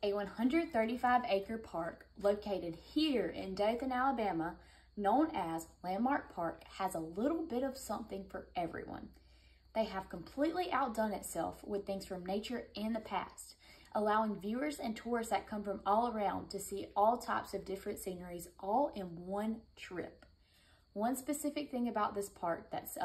a 135-acre park located here in Dothan, Alabama, known as Landmark Park, has a little bit of something for everyone. They have completely outdone itself with things from nature and the past, allowing viewers and tourists that come from all around to see all types of different sceneries all in one trip. One specific thing about this park that's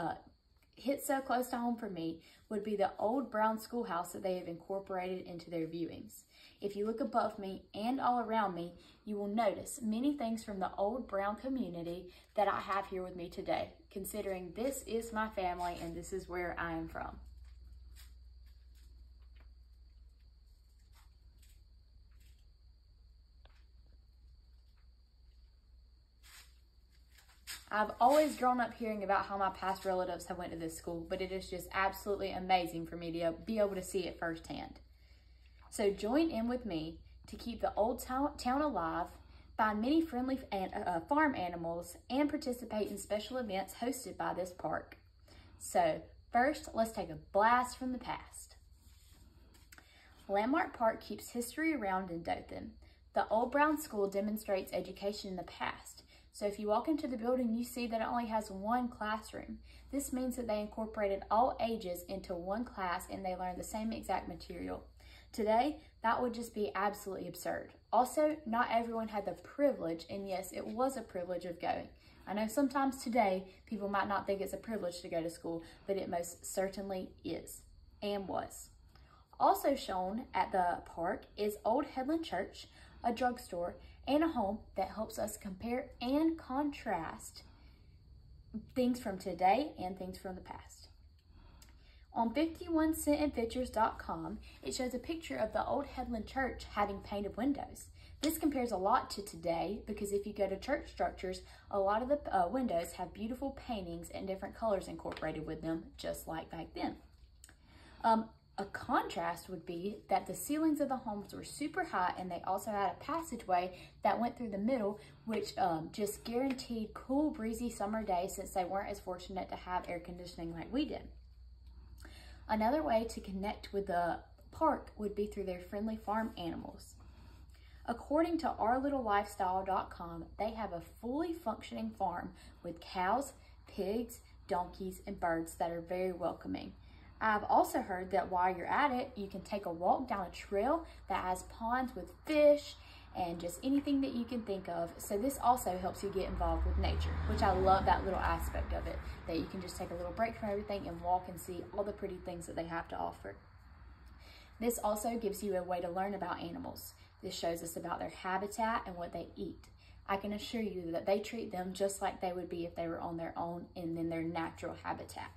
hit so close to home for me would be the old brown schoolhouse that they have incorporated into their viewings. If you look above me and all around me, you will notice many things from the old brown community that I have here with me today, considering this is my family and this is where I am from. I've always grown up hearing about how my past relatives have went to this school, but it is just absolutely amazing for me to be able to see it firsthand. So join in with me to keep the old town alive, find many friendly farm animals, and participate in special events hosted by this park. So first, let's take a blast from the past. Landmark Park keeps history around in Dothan. The old brown school demonstrates education in the past. So if you walk into the building, you see that it only has one classroom. This means that they incorporated all ages into one class and they learn the same exact material. Today, that would just be absolutely absurd. Also, not everyone had the privilege, and yes, it was a privilege of going. I know sometimes today, people might not think it's a privilege to go to school, but it most certainly is and was. Also shown at the park is Old Headland Church, a drugstore, and a home that helps us compare and contrast things from today and things from the past. On 51centandpictures.com, it shows a picture of the Old Headland Church having painted windows. This compares a lot to today because if you go to church structures, a lot of the windows have beautiful paintings and different colors incorporated with them, just like back then. A contrast would be that the ceilings of the homes were super high and they also had a passageway that went through the middle, which just guaranteed cool, breezy summer days since they weren't as fortunate to have air conditioning like we did. Another way to connect with the park would be through their friendly farm animals. According to ourlittlelifestyle.com, they have a fully functioning farm with cows, pigs, donkeys, and birds that are very welcoming. I've also heard that while you're at it, you can take a walk down a trail that has ponds with fish and just anything that you can think of. So this also helps you get involved with nature, which I love that little aspect of it, that you can just take a little break from everything and walk and see all the pretty things that they have to offer. This also gives you a way to learn about animals. This shows us about their habitat and what they eat. I can assure you that they treat them just like they would be if they were on their own and in their natural habitat.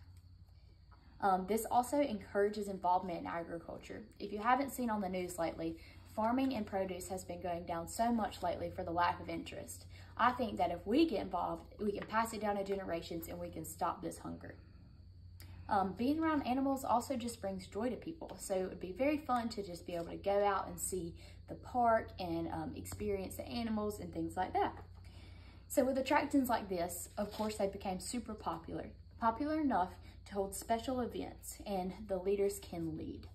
This also encourages involvement in agriculture. If you haven't seen on the news lately, farming and produce has been going down so much lately for the lack of interest. I think that if we get involved, we can pass it down to generations and we can stop this hunger. Being around animals also just brings joy to people. So it would be very fun to just be able to go out and see the park and experience the animals and things like that. So with attractions like this, of course, they became super popular. Popular enough to hold special events, and the leaders can lead.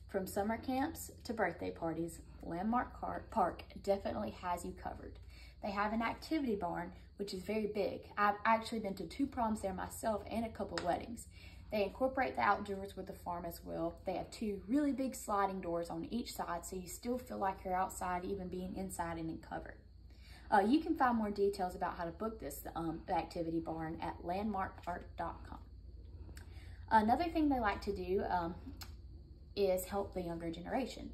From summer camps to birthday parties, Landmark Park definitely has you covered. They have an activity barn, which is very big. I've actually been to 2 proms there myself and a couple weddings. They incorporate the outdoors with the farm as well. They have 2 really big sliding doors on each side, so you still feel like you're outside, even being inside and in cover. You can find more details about how to book this activity barn at landmarkpark.com. Another thing they like to do is help the younger generation.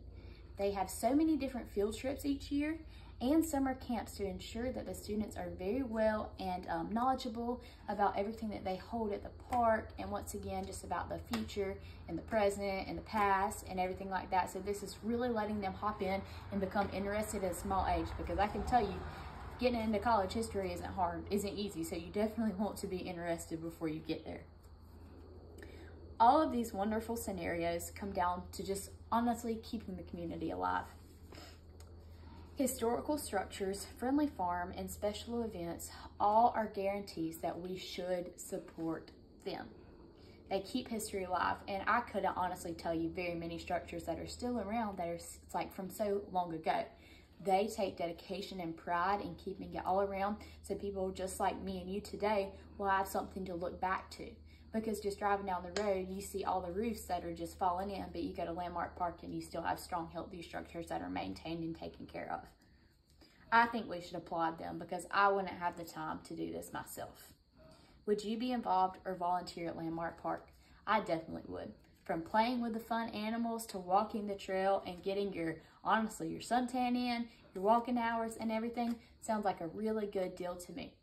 They have so many different field trips each year and summer camps to ensure that the students are very well and knowledgeable about everything that they hold at the park, and once again, just about the future and the present and the past and everything like that. So this is really letting them hop in and become interested at a small age, because I can tell you, getting into college history isn't easy, so you definitely want to be interested before you get there. All of these wonderful scenarios come down to just honestly keeping the community alive. Historical structures, friendly farm, and special events all are guarantees that we should support them. They keep history alive, and I couldn't honestly tell you very many structures that are still around that are like from so long ago. They take dedication and pride in keeping it all around, so people just like me and you today will have something to look back to. Because just driving down the road, you see all the roofs that are just falling in, but you go to Landmark Park and you still have strong, healthy structures that are maintained and taken care of. I think we should applaud them because I wouldn't have the time to do this myself. Would you be involved or volunteer at Landmark Park? I definitely would. From playing with the fun animals to walking the trail and getting honestly, your suntan in, your walking hours and everything sounds like a really good deal to me.